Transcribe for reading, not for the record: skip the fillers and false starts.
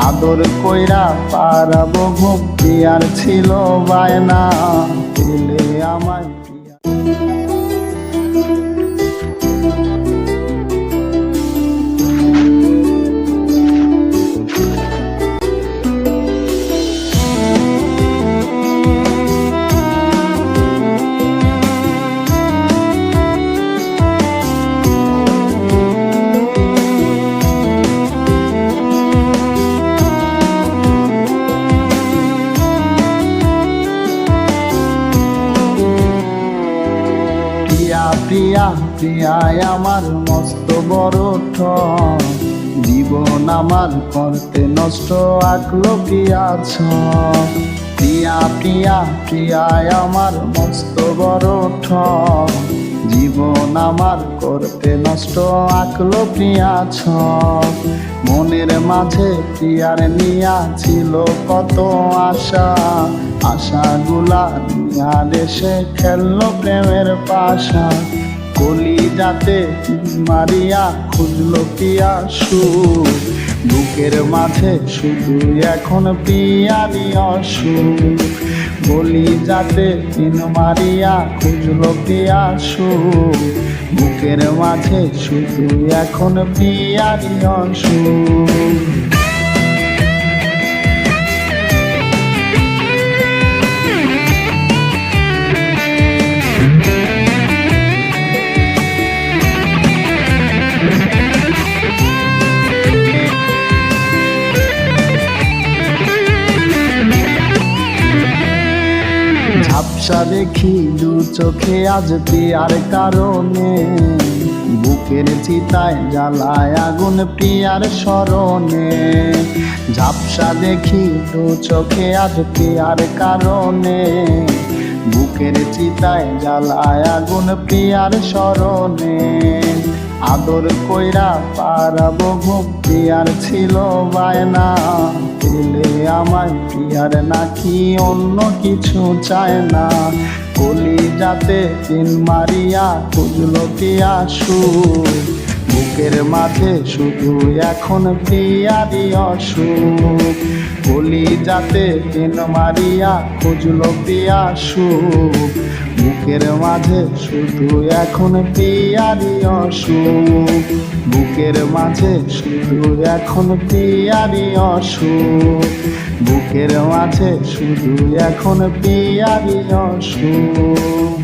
আদর কইরা পারাবো ঘুম, প্রিয়ার ছিল বায়না, পেলে আমায় প্রিয়া। প্রিয়া প্রিয়ায় আমার মস্ত বড় ঠক, জীবন আমার করতে নষ্ট আঁকলো প্রিয়া ছক। প্রিয়া প্রিয়া প্রিয়ায় আমার মস্ত বড় ঠক, জীবন আমার করতে নষ্ট আঁকলো প্রিয়া ছক। মনের মাঝে প্রিয়ার নিয়া ছিল কত আশা, আশাগুলা নিয়া দেশে খেললো প্রেমের পাশা। কলিজাতে মারিয়া খুঁজলো প্রিয়া সুর, বুকের মাঝে শুধু এখন প্রিয়ারই অসুর। কলিজাতে মারিয়া খুঁজলো প্রিয়া সুর, বুকের মাঝে শুধু এখন প্রিয়ারই অসুর। ঝাপসা দেখি দু চোখে আজ প্রিয়ার কারণে, বুকের চিতায় জ্বালায় আগুন প্রিয়ার স্মরণে। ঝাপসা দেখি দু চোখে আজ প্রিয়ার কারণে, বুকের চিতায় জ্বালায় আগুন প্রিয়ার স্মরণে। আদর কইরা পারাবো ঘুম, প্রিয়ার ছিল বায়না, পেলে আমায় প্রিয়ার নাকি অন্য কিছু চায় না। কলিজাতে মারিয়া খুঁজলো প্রিয়া সুর, বুকের মাঝে শুধু এখন প্রিয়ারই অসুখ। কলিজাতে মারিয়া খুঁজলো প্রিয়া সুর, বুকের মাঝে শুধু এখন প্রিয়ারই অসুখ। বুকের মাঝে শুধু এখন প্রিয়ারই অসুখ, বুকের মাঝে শুধু এখন প্রিয়ারই অসুখ।